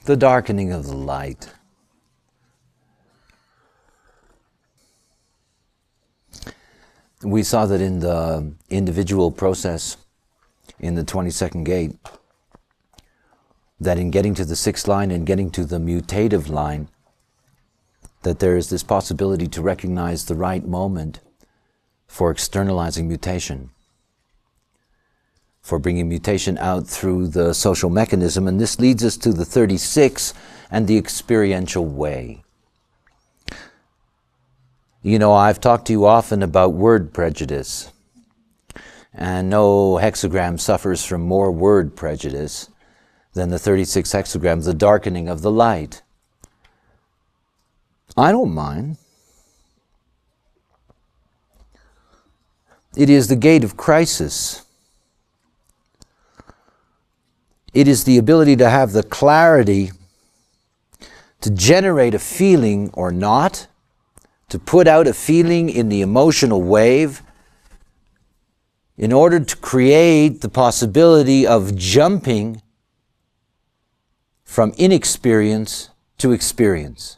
The darkening of the light. We saw that in the individual process, in the 22nd gate, that in getting to the 6th line and getting to the mutative line, that there is this possibility to recognize the right moment for externalizing mutation, for bringing mutation out through the social mechanism. And this leads us to the 36 and the experiential way. You know, I've talked to you often about word prejudice, and no hexagram suffers from more word prejudice than the 36 hexagram, the darkening of the light. I don't mind. It is the gate of crisis. It is the ability to have the clarity to generate a feeling or not, to put out a feeling in the emotional wave in order to create the possibility of jumping from inexperience to experience.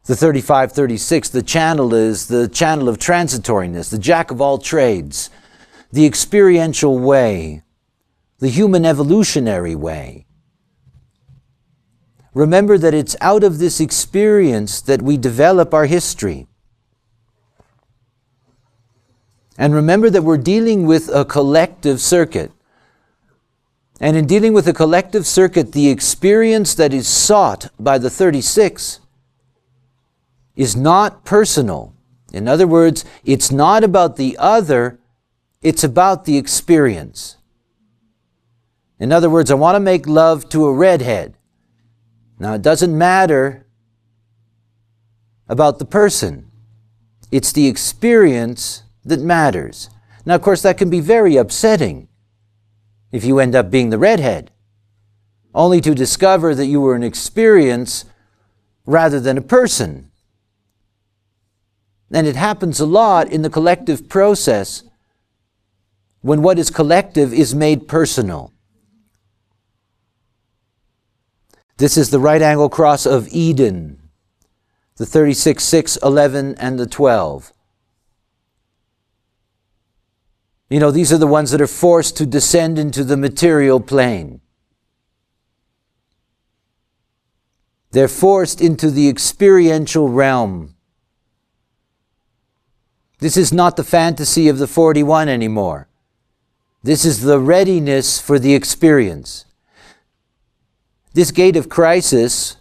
The 35-36, the channel is the channel of transitoriness, the jack of all trades, the experiential way, the human evolutionary way. Remember that it's out of this experience that we develop our history. And remember that we're dealing with a collective circuit. And in dealing with a collective circuit, the experience that is sought by the 36 is not personal. In other words, it's not about the other, it's about the experience. In other words, I want to make love to a redhead. Now, it doesn't matter about the person. It's the experience that matters. Now, of course, that can be very upsetting if you end up being the redhead, only to discover that you were an experience rather than a person. And it happens a lot in the collective process when what is collective is made personal. This is the right angle cross of Eden, the 36, 6, 11, and the 12. You know, these are the ones that are forced to descend into the material plane. They're forced into the experiential realm. This is not the fantasy of the 41 anymore. This is the readiness for the experience. This gate of crisis,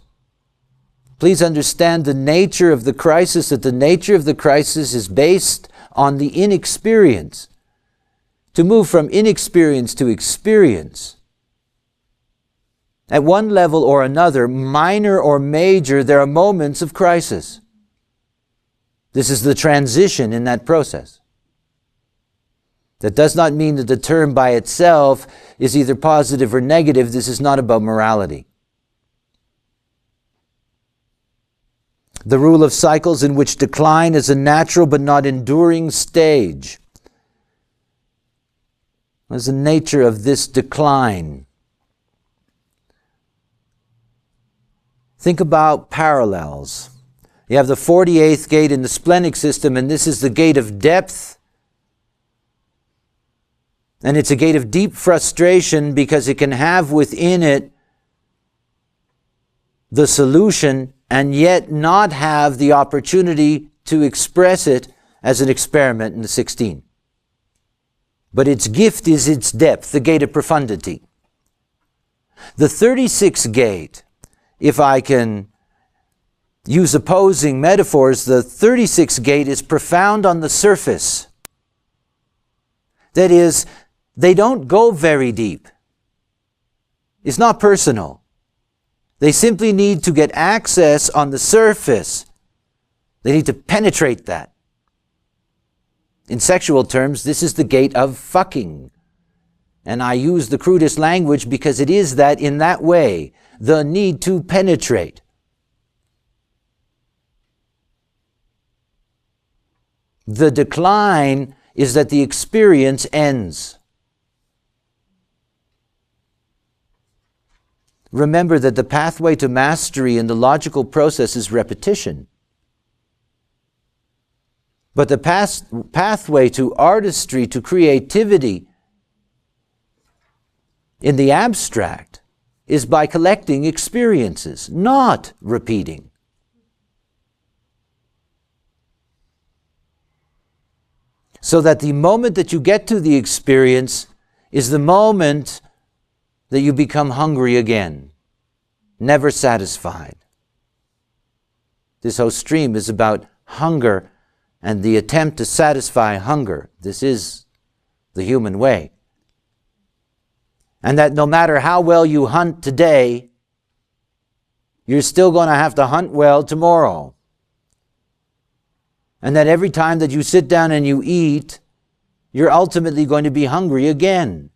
please understand the nature of the crisis, that the nature of the crisis is based on the inexperience. To move from inexperience to experience, at one level or another, minor or major, there are moments of crisis. This is the transition in that process. That does not mean that the term by itself is either positive or negative. This is not about morality. The rule of cycles in which decline is a natural but not enduring stage. What is the nature of this decline? Think about parallels. You have the 48th gate in the splenic system, and this is the gate of depth. And it's a gate of deep frustration because it can have within it the solution and yet not have the opportunity to express it as an experiment in the 16. But its gift is its depth, the gate of profundity. The 36th gate, if I can use opposing metaphors, the 36th gate is profound on the surface. That is, they don't go very deep. It's not personal. They simply need to get access on the surface. They need to penetrate that. In sexual terms, this is the gate of fucking. And I use the crudest language because it is that in that way, the need to penetrate. The decline is that the experience ends. remember that the pathway to mastery in the logical process is repetition. But the pathway to artistry, to creativity in the abstract is by collecting experiences, not repeating. So that the moment that you get to the experience is the moment that you become hungry again, never satisfied. This whole stream is about hunger and the attempt to satisfy hunger. This is the human way. And that no matter how well you hunt today, you're still going to have to hunt well tomorrow. And that every time that you sit down and you eat, you're ultimately going to be hungry again.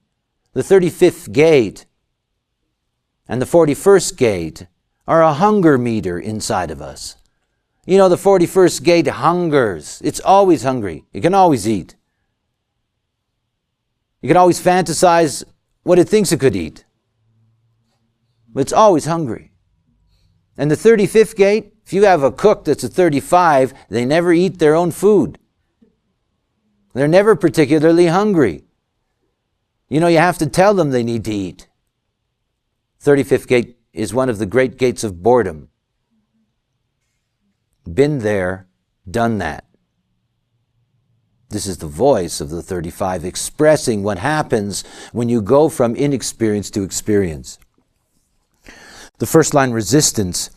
The 35th gate and the 41st gate are a hunger meter inside of us. You know, the 41st gate hungers. It's always hungry. It can always eat. You can always fantasize what it thinks it could eat. But it's always hungry. And the 35th gate, if you have a cook that's a 35, they never eat their own food. They're never particularly hungry. You know, you have to tell them they need to eat. 35th gate is one of the great gates of boredom. Been there, done that. This is the voice of the 35 expressing what happens when you go from inexperience to experience. The first line, resistance.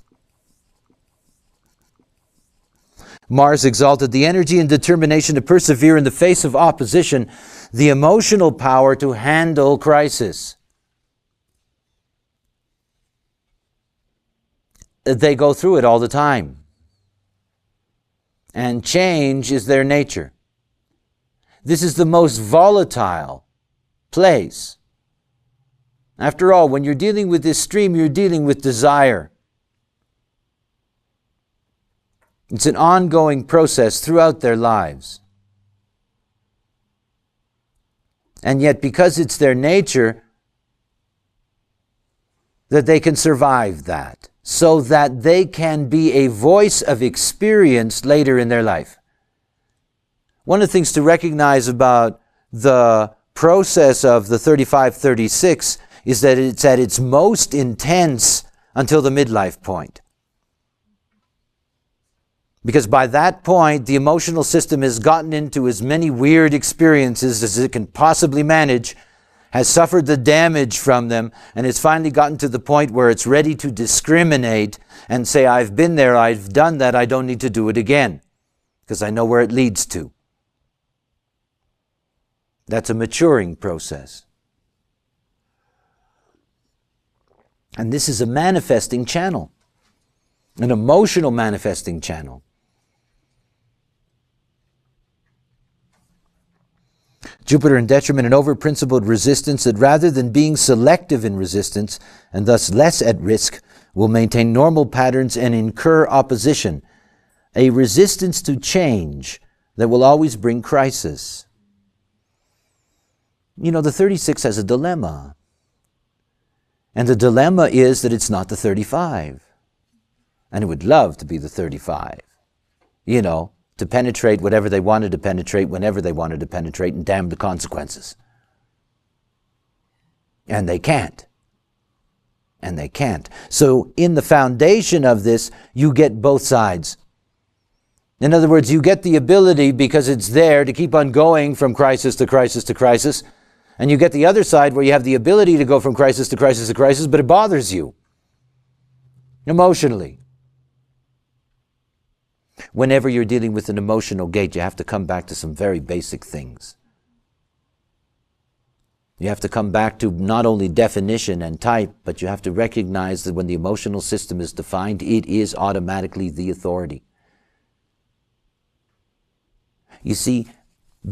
Mars exalted the energy and determination to persevere in the face of opposition, the emotional power to handle crisis. They go through it all the time. And change is their nature. This is the most volatile place. After all, when you're dealing with this stream, you're dealing with desire. It's an ongoing process throughout their lives. And yet, because it's their nature, that they can survive that, so that they can be a voice of experience later in their life. One of the things to recognize about the process of the 35-36 is that it's at its most intense until the midlife point. Because by that point, the emotional system has gotten into as many weird experiences as it can possibly manage, has suffered the damage from them, and it's finally gotten to the point where it's ready to discriminate and say, I've been there, I've done that, I don't need to do it again, because I know where it leads to. That's a maturing process. And this is a manifesting channel, an emotional manifesting channel. Jupiter in detriment and over-principled resistance that rather than being selective in resistance and thus less at risk will maintain normal patterns and incur opposition. A resistance to change that will always bring crisis. You know, the 36 has a dilemma. And the dilemma is that it's not the 35. And it would love to be the 35. You know, to penetrate whatever they wanted to penetrate, whenever they wanted to penetrate, and damn the consequences. And they can't. And they can't. So in the foundation of this, you get both sides. In other words, you get the ability, because it's there, to keep on going from crisis to crisis to crisis. And you get the other side where you have the ability to go from crisis to crisis to crisis, but it bothers you emotionally. Whenever you're dealing with an emotional gate, you have to come back to some very basic things. You have to come back to not only definition and type, but you have to recognize that when the emotional system is defined, it is automatically the authority. You see,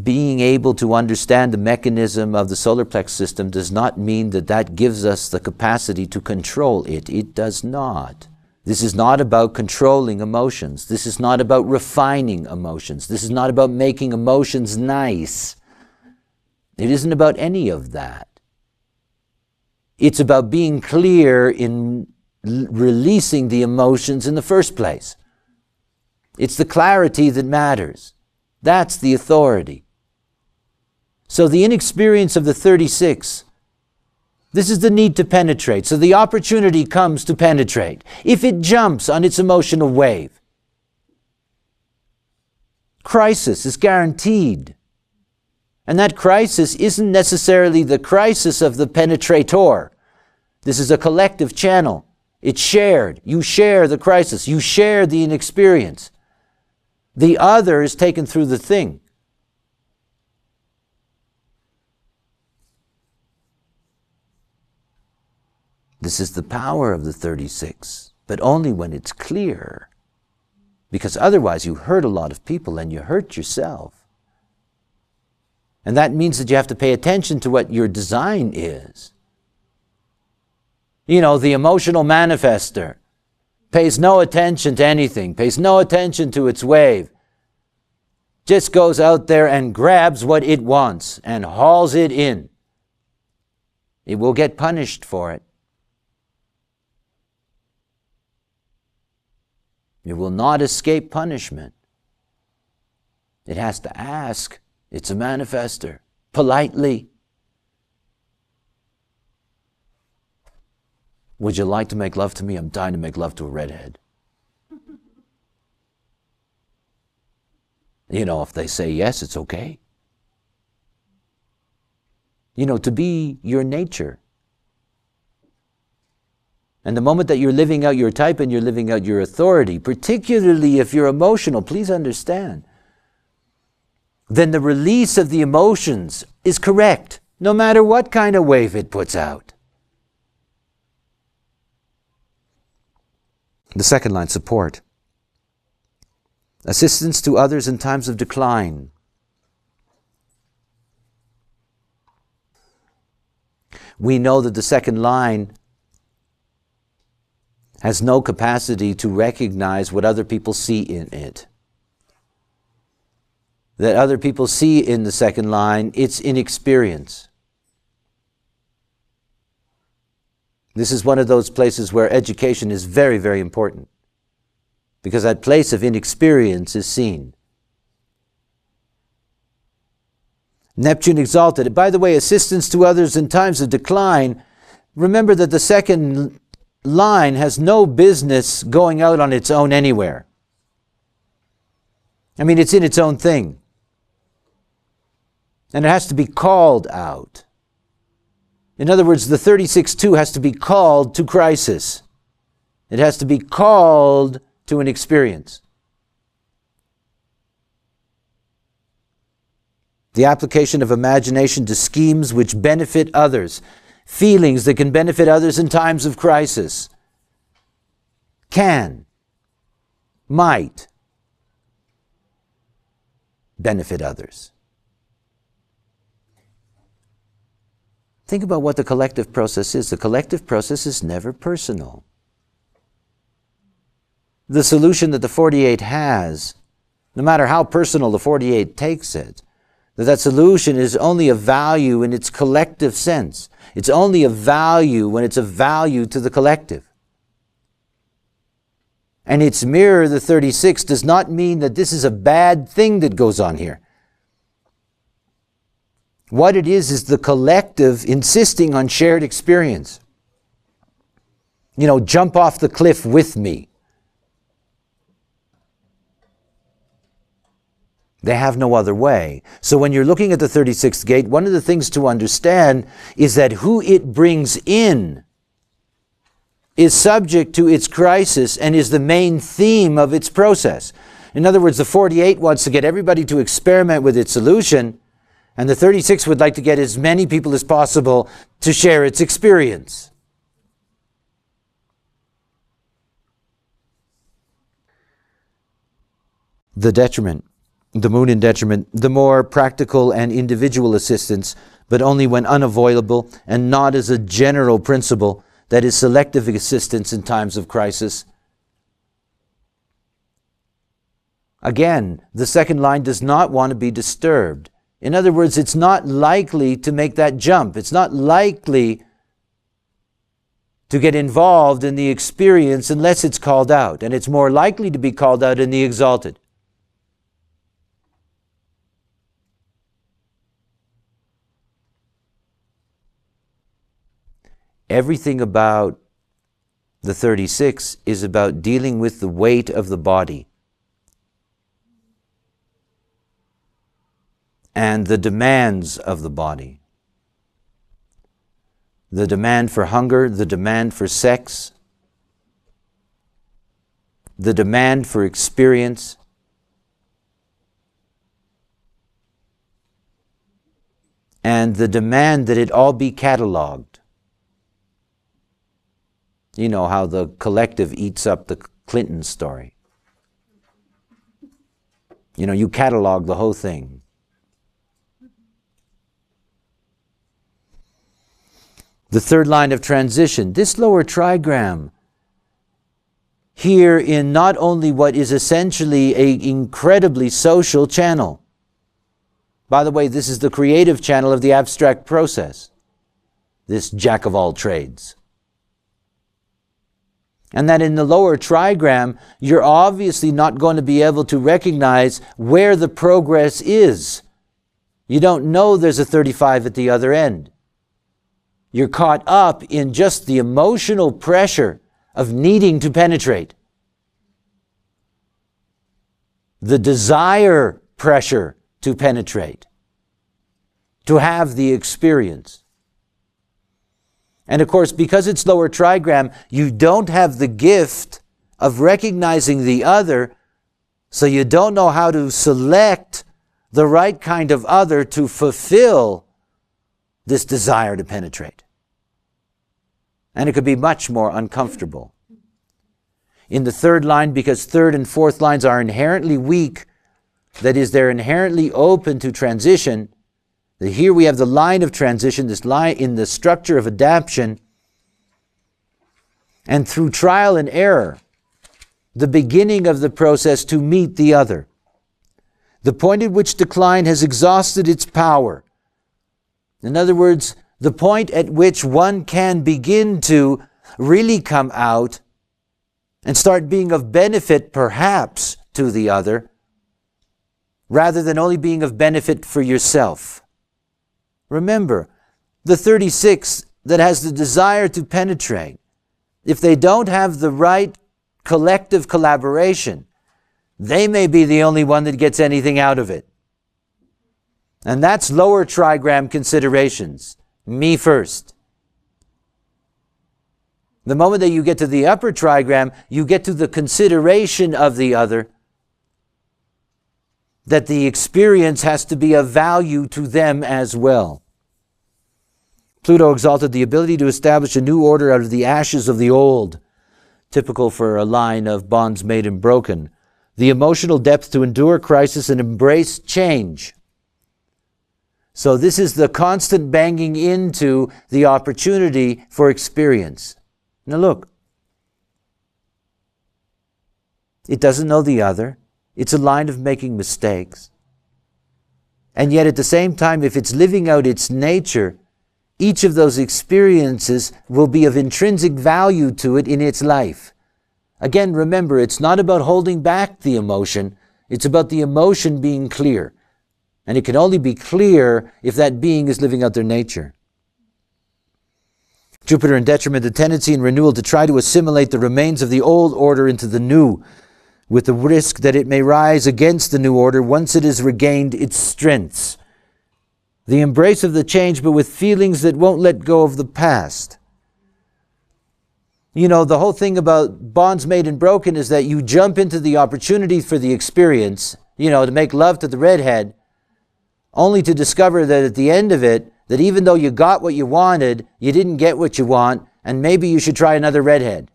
being able to understand the mechanism of the solar plex system does not mean that that gives us the capacity to control it. It does not. This is not about controlling emotions. This is not about refining emotions. This is not about making emotions nice. It isn't about any of that. It's about being clear in releasing the emotions in the first place. It's the clarity that matters. That's the authority. So the inexperience of the 36, this is the need to penetrate. So the opportunity comes to penetrate. If it jumps on its emotional wave, crisis is guaranteed. And that crisis isn't necessarily the crisis of the penetrator. This is a collective channel. It's shared. You share the crisis. You share the inexperience. The other is taken through the thing. This is the power of the 36, but only when it's clear. Because otherwise you hurt a lot of people and you hurt yourself. And that means that you have to pay attention to what your design is. You know, the emotional manifester pays no attention to anything, pays no attention to its wave. Just goes out there and grabs what it wants and hauls it in. It will get punished for it. It will not escape punishment. It has to ask. It's a manifester. Politely. Would you like to make love to me? I'm dying to make love to a redhead. You know, if they say yes, it's okay. You know, to be your nature. And the moment that you're living out your type and you're living out your authority, particularly if you're emotional, please understand, then the release of the emotions is correct, no matter what kind of wave it puts out. The second line, support. Assistance to others in times of decline. We know that the second line has no capacity to recognize what other people see in it. That other people see in the second line, it's inexperience. This is one of those places where education is very, very important, because that place of inexperience is seen. Neptune exalted. By the way, assistance to others in times of decline, remember that the second line has no business going out on its own anywhere. I mean, it's in its own thing. And it has to be called out. In other words, the 36-2 has to be called to crisis. It has to be called to an experience. The application of imagination to schemes which benefit others, feelings that can benefit others in times of crisis, might benefit others. Think about what the collective process is. The collective process is never personal. The solution that the 48 has, no matter how personal the 48 takes it, that solution is only of value in its collective sense. It's only of value when it's of value to the collective. And its mirror, the 36, does not mean that this is a bad thing that goes on here. What it is the collective insisting on shared experience. You know, jump off the cliff with me. They have no other way. So when you're looking at the 36th gate, one of the things to understand is that who it brings in is subject to its crisis and is the main theme of its process. In other words, the 48 wants to get everybody to experiment with its solution, and the 36 would like to get as many people as possible to share its experience. The detriment. The moon in detriment, the more practical and individual assistance, but only when unavoidable and not as a general principle, that is selective assistance in times of crisis. Again, the second line does not want to be disturbed. In other words, it's not likely to make that jump. It's not likely to get involved in the experience unless it's called out, and it's more likely to be called out in the exalted. Everything about the 36 is about dealing with the weight of the body and the demands of the body. The demand for hunger, the demand for sex, the demand for experience, and the demand that it all be cataloged. You know how the collective eats up the Clinton story. You know, you catalog the whole thing. The third line of transition, this lower trigram, here in not only what is essentially an incredibly social channel. By the way, this is the creative channel of the abstract process, this jack of all trades. And that in the lower trigram, you're obviously not going to be able to recognize where the progress is. You don't know there's a 35 at the other end. You're caught up in just the emotional pressure of needing to penetrate. The desire pressure to penetrate, to have the experience. And of course, because it's lower trigram, you don't have the gift of recognizing the other, so you don't know how to select the right kind of other to fulfill this desire to penetrate. And it could be much more uncomfortable. In the third line, because third and fourth lines are inherently weak, that is, they're inherently open to transition, here we have the line of transition, this line in the structure of adaptation, and through trial and error, the beginning of the process to meet the other. The point at which decline has exhausted its power. In other words, the point at which one can begin to really come out and start being of benefit perhaps to the other, rather than only being of benefit for yourself. Remember, the 36 that has the desire to penetrate, if they don't have the right collective collaboration, they may be the only one that gets anything out of it. And that's lower trigram considerations. Me first. The moment that you get to the upper trigram, you get to the consideration of the other, that the experience has to be of value to them as well. Pluto exalted the ability to establish a new order out of the ashes of the old, typical for a line of bonds made and broken. The emotional depth to endure crisis and embrace change. So this is the constant banging into the opportunity for experience. Now look, it doesn't know the other. It's a line of making mistakes. And yet at the same time, if it's living out its nature, each of those experiences will be of intrinsic value to it in its life. Again, remember, it's not about holding back the emotion. It's about the emotion being clear. And it can only be clear if that being is living out their nature. Jupiter in detriment, the tendency in renewal to try to assimilate the remains of the old order into the new, with the risk that it may rise against the new order once it has regained its strengths. The embrace of the change, but with feelings that won't let go of the past. You know, the whole thing about bonds made and broken is that you jump into the opportunity for the experience, to make love to the redhead, only to discover that at the end of it, that even though you got what you wanted, you didn't get what you want, and maybe you should try another redhead.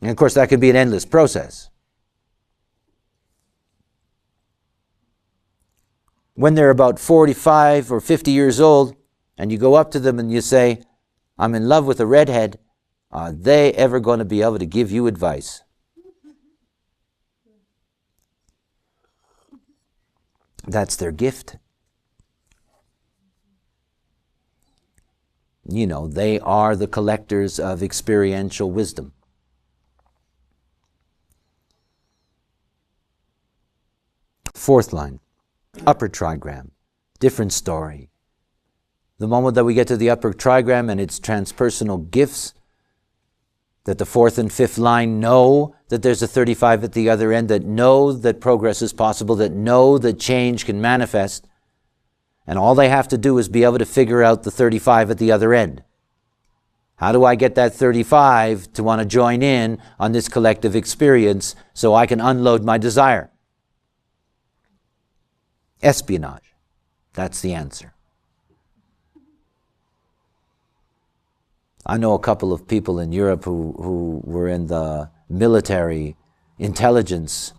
And of course, that can be an endless process. When they're about 45 or 50 years old, and you go up to them and you say, I'm in love with a redhead, are they ever going to be able to give you advice? That's their gift. They are the collectors of experiential wisdom. Fourth line, upper trigram, different story. The moment that we get to the upper trigram and its transpersonal gifts, that the fourth and fifth line know that there's a 35 at the other end, that know that progress is possible, that know that change can manifest, and all they have to do is be able to figure out the 35 at the other end. How do I get that 35 to want to join in on this collective experience so I can unload my desire? Espionage. That's the answer. I know a couple of people in Europe who were in the military intelligence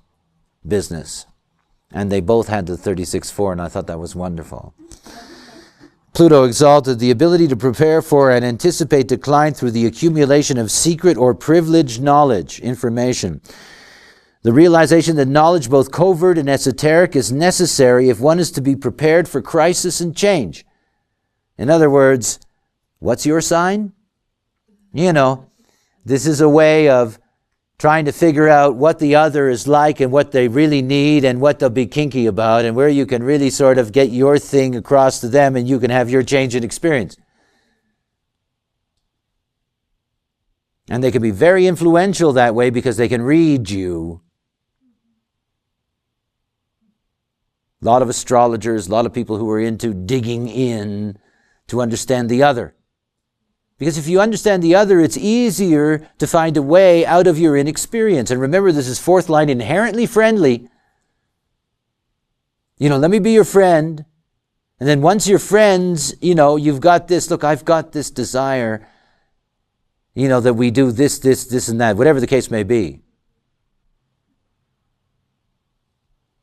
business, and they both had the 36-4, and I thought that was wonderful. Pluto exalted the ability to prepare for and anticipate decline through the accumulation of secret or privileged knowledge, information. The realization that knowledge, both covert and esoteric, is necessary if one is to be prepared for crisis and change. In other words, what's your sign? This is a way of trying to figure out what the other is like and what they really need and what they'll be kinky about, and where you can really sort of get your thing across to them and you can have your change in experience. And they can be very influential that way because they can read you. A lot of astrologers, a lot of people who are into digging in to understand the other. Because if you understand the other, it's easier to find a way out of your inexperience. And remember, this is fourth line, inherently friendly. Let me be your friend. And then once you're friends, you've got this, look, I've got this desire, that we do this, and that, whatever the case may be.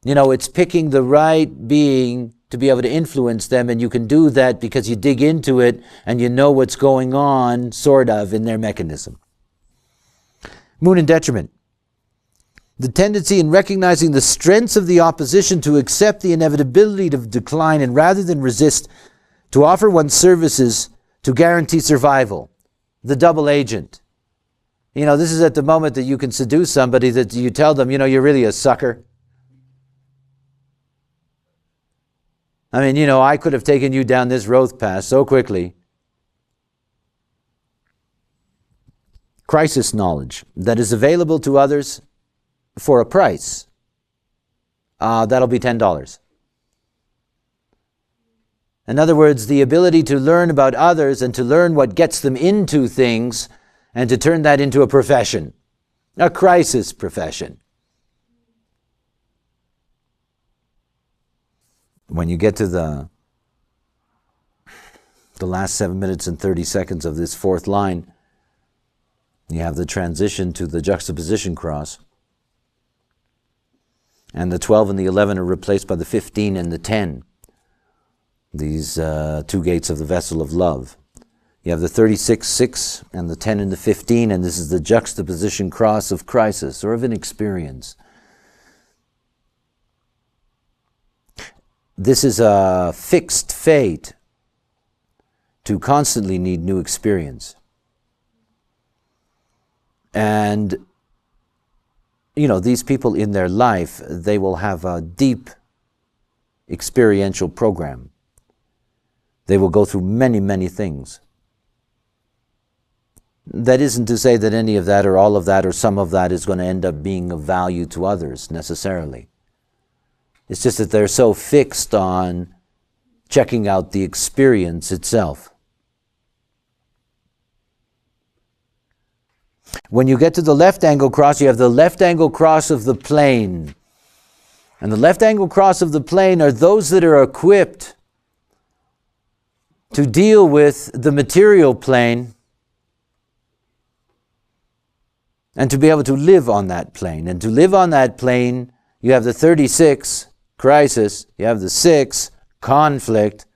It's picking the right being to be able to influence them, and you can do that because you dig into it and you know what's going on, sort of, in their mechanism. Moon and detriment. The tendency in recognizing the strengths of the opposition to accept the inevitability of decline and rather than resist, to offer one's services to guarantee survival. The double agent. This is at the moment that you can seduce somebody that you tell them, you're really a sucker. I could have taken you down this road path so quickly. Crisis knowledge that is available to others for a price. That'll be $10. In other words, the ability to learn about others and to learn what gets them into things and to turn that into a profession, a crisis profession. When you get to the last 7 minutes and 30 seconds of this fourth line, you have the transition to the juxtaposition cross. And the 12 and the 11 are replaced by the 15 and the 10. These two gates of the vessel of love. You have the 36-6 and the 10 and the 15, and this is the juxtaposition cross of crisis or of an experience. This is a fixed fate to constantly need new experience. And, these people in their life, they will have a deep experiential program. They will go through many, many things. That isn't to say that any of that or all of that or some of that is going to end up being of value to others necessarily. It's just that they're so fixed on checking out the experience itself. When you get to the left angle cross, you have the left angle cross of the plane. And the left angle cross of the plane are those that are equipped to deal with the material plane and to be able to live on that plane. And to live on that plane, you have the 36, crisis, you have the 6, conflict,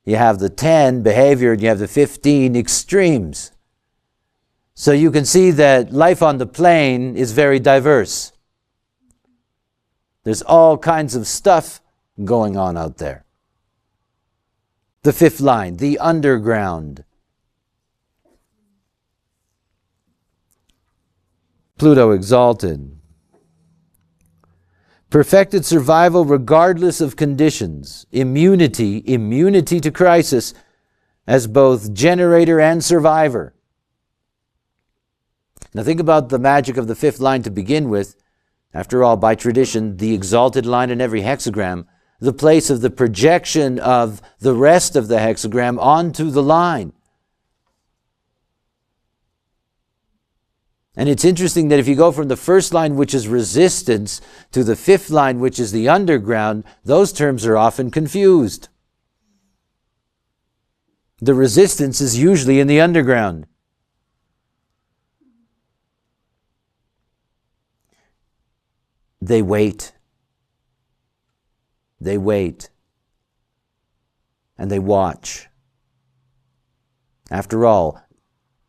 you have the 10, behavior, and you have the 15, extremes. So you can see that life on the plane is very diverse. There's all kinds of stuff going on out there. The fifth line, the underground. Pluto exalted. Perfected survival regardless of conditions. Immunity to crisis as both generator and survivor. Now think about the magic of the fifth line to begin with. After all, by tradition, the exalted line in every hexagram, the place of the projection of the rest of the hexagram onto the line. And it's interesting that if you go from the first line, which is resistance, to the fifth line, which is the underground, those terms are often confused. The resistance is usually in the underground. They wait. They wait. And they watch. After all,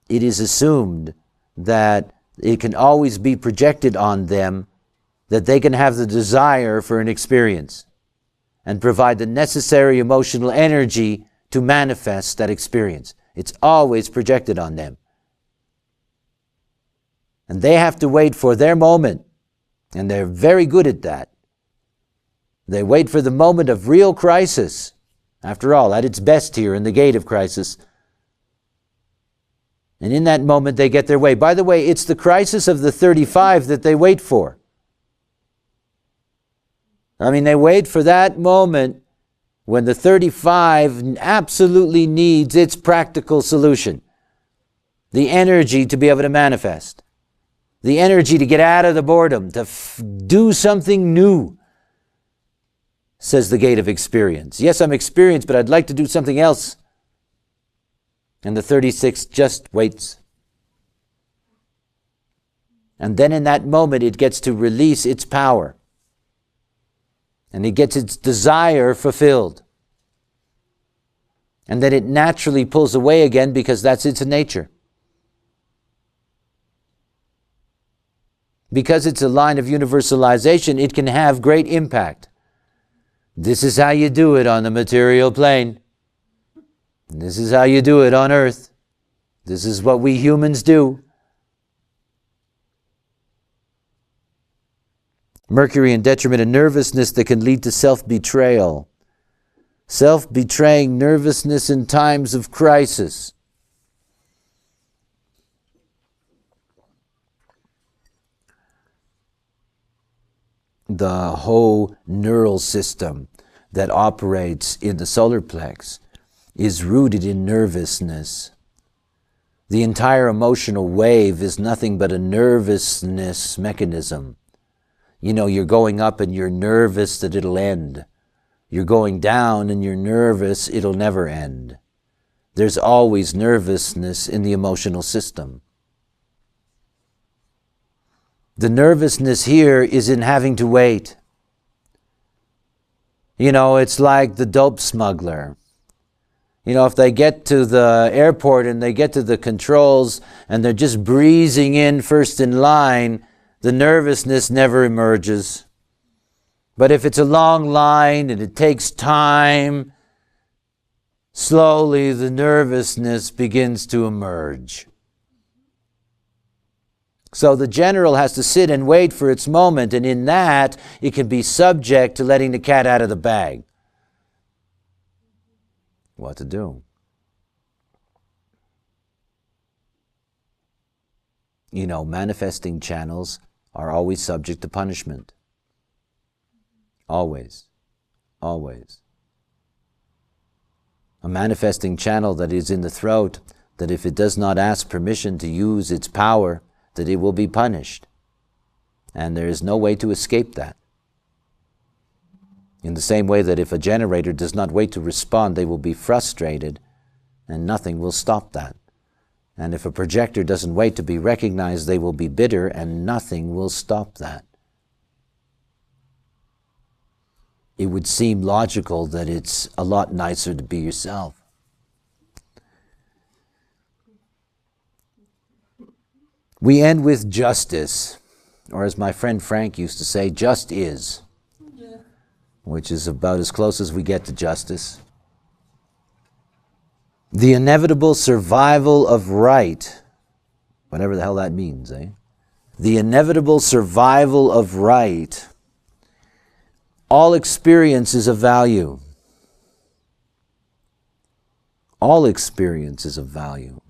it is assumed that it can always be projected on them that they can have the desire for an experience and provide the necessary emotional energy to manifest that experience. It's always projected on them. And they have to wait for their moment, and they're very good at that. They wait for the moment of real crisis. After all, at its best here in the gate of crisis. And in that moment they get their way. By the way, it's the crisis of the 35 that they wait for. I mean, they wait for that moment when the 35 absolutely needs its practical solution. The energy to be able to manifest. The energy to get out of the boredom, to do something new, says the gate of experience. Yes, I'm experienced, but I'd like to do something else. And the 36 just waits. And then in that moment it gets to release its power. And it gets its desire fulfilled. And then it naturally pulls away again because that's its nature. Because it's a line of universalization, it can have great impact. This is how you do it on the material plane. This is how you do it on earth. This is what we humans do. Mercury in detriment and nervousness that can lead to self-betrayal. Self-betraying nervousness in times of crisis. The whole neural system that operates in the solar plex is rooted in nervousness. The entire emotional wave is nothing but a nervousness mechanism. You know, you're going up and you're nervous that it'll end. You're going down and you're nervous it'll never end. There's always nervousness in the emotional system. The nervousness here is in having to wait. You know, it's like the dope smuggler. You know, if they get to the airport and they get to the controls and they're just breezing in first in line, the nervousness never emerges. But if it's a long line and it takes time, slowly the nervousness begins to emerge. So the general has to sit and wait for its moment, and in that, it can be subject to letting the cat out of the bag. What to do? You know, manifesting channels are always subject to punishment. Always. Always. A manifesting channel that is in the throat, that if it does not ask permission to use its power, that it will be punished. And there is no way to escape that. In the same way that if a generator does not wait to respond, they will be frustrated, and nothing will stop that. And if a projector doesn't wait to be recognized, they will be bitter, and nothing will stop that. It would seem logical that it's a lot nicer to be yourself. We end with justice, or as my friend Frank used to say, just is. Which is about as close as we get to justice. The inevitable survival of right, whatever the hell that means, eh? The inevitable survival of right. All experience is of value. All experience is of value.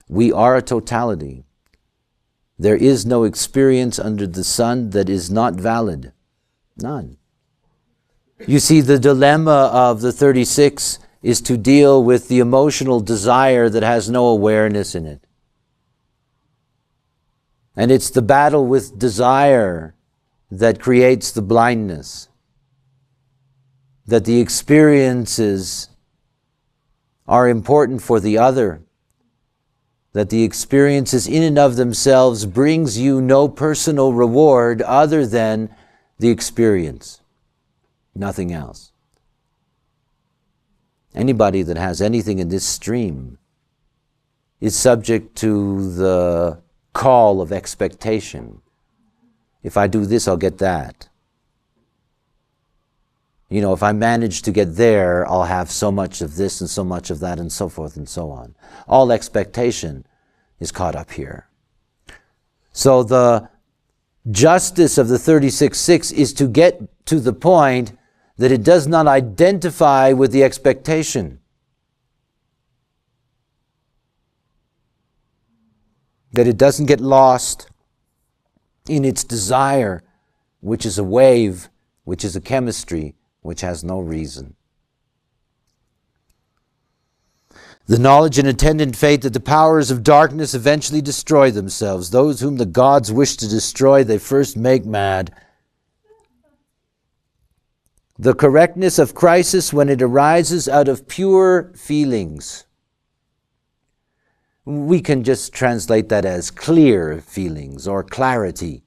We are a totality. There is no experience under the sun that is not valid. None. You see, the dilemma of the 36 is to deal with the emotional desire that has no awareness in it. And it's the battle with desire that creates the blindness. That the experiences are important for the other. That the experiences in and of themselves brings you no personal reward other than the experience. Nothing else. Anybody that has anything in this stream is subject to the call of expectation. If I do this, I'll get that. You know, if I manage to get there, I'll have so much of this and so much of that and so forth and so on. All expectation is caught up here. So the justice of the 36:6 is to get to the point that it does not identify with the expectation. That it doesn't get lost in its desire, which is a wave, which is a chemistry, which has no reason. The knowledge and attendant faith that the powers of darkness eventually destroy themselves. Those whom the gods wish to destroy, they first make mad. The correctness of crisis when it arises out of pure feelings. We can just translate that as clear feelings or clarity.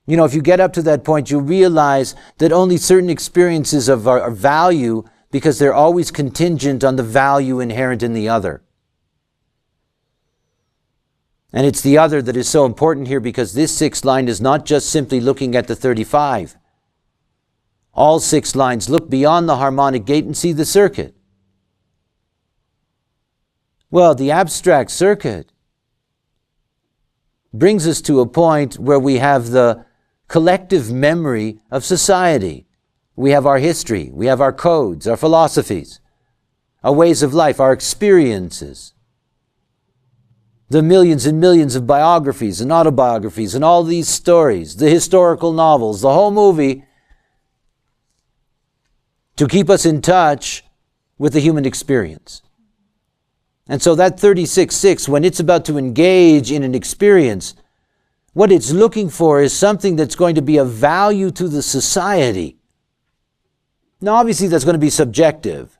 You know, if you get up to that point, you realize that only certain experiences are value because they're always contingent on the value inherent in the other. And it's the other that is so important here because this 6th line is not just simply looking at the 35. All 6 lines look beyond the harmonic gate and see the circuit. Well, the abstract circuit brings us to a point where we have the collective memory of society. We have our history, we have our codes, our philosophies, our ways of life, our experiences. The millions and millions of biographies and autobiographies and all these stories, the historical novels, the whole movie, to keep us in touch with the human experience. And so that 36:6, when it's about to engage in an experience, what it's looking for is something that's going to be of value to the society. Now, obviously, that's going to be subjective.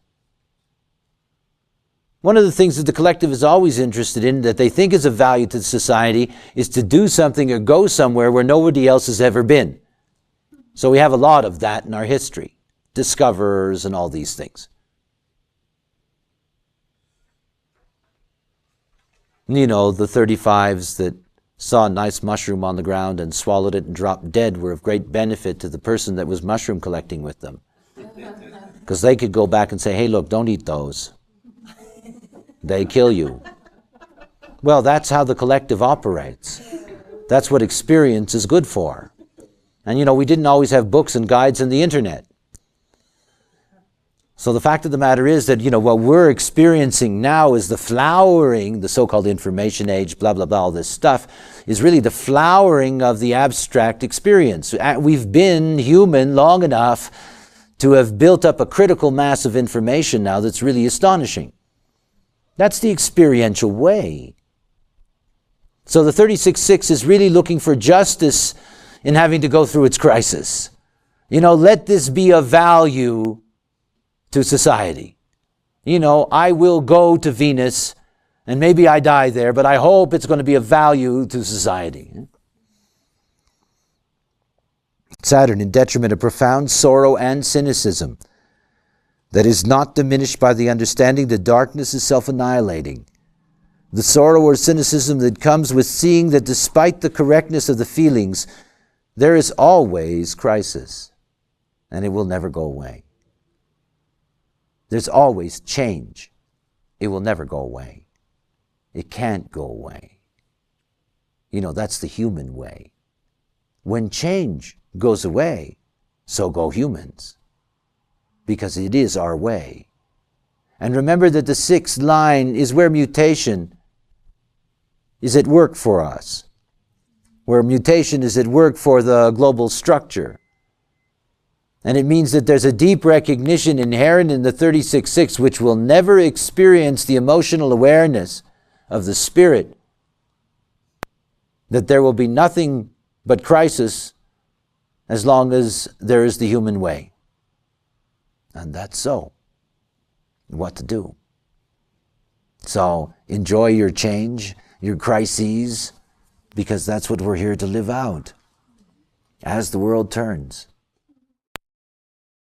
One of the things that the collective is always interested in, that they think is of value to society, is to do something or go somewhere where nobody else has ever been. So we have a lot of that in our history. Discoverers and all these things. You know, the 35s that saw a nice mushroom on the ground and swallowed it and dropped dead were of great benefit to the person that was mushroom collecting with them. Because they could go back and say, hey, look, don't eat those. They kill you. Well, that's how the collective operates. That's what experience is good for. And you know, we didn't always have books and guides and the internet. So the fact of the matter is that, you know, what we're experiencing now is the flowering, the so-called information age, blah, blah, blah, all this stuff, is really the flowering of the abstract experience. We've been human long enough to have built up a critical mass of information now that's really astonishing. That's the experiential way. So the 36:6 is really looking for justice in having to go through its crisis. You know, let this be of value to society. You know, I will go to Venus and maybe I die there, but I hope it's going to be of value to society. Saturn in detriment of profound sorrow and cynicism that is not diminished by the understanding that darkness is self-annihilating. The sorrow or cynicism that comes with seeing that despite the correctness of the feelings, there is always crisis, and it will never go away. There's always change. It will never go away. It can't go away. You know, that's the human way. When change goes away, so go humans, because it is our way. And remember that the sixth line is where mutation is at work for us, where mutation is at work for the global structure. And it means that there's a deep recognition inherent in the 36-6 which will never experience the emotional awareness of the Spirit, that there will be nothing but crisis as long as there is the human way. And that's so. What to do? So enjoy your change, your crises, because that's what we're here to live out as the world turns.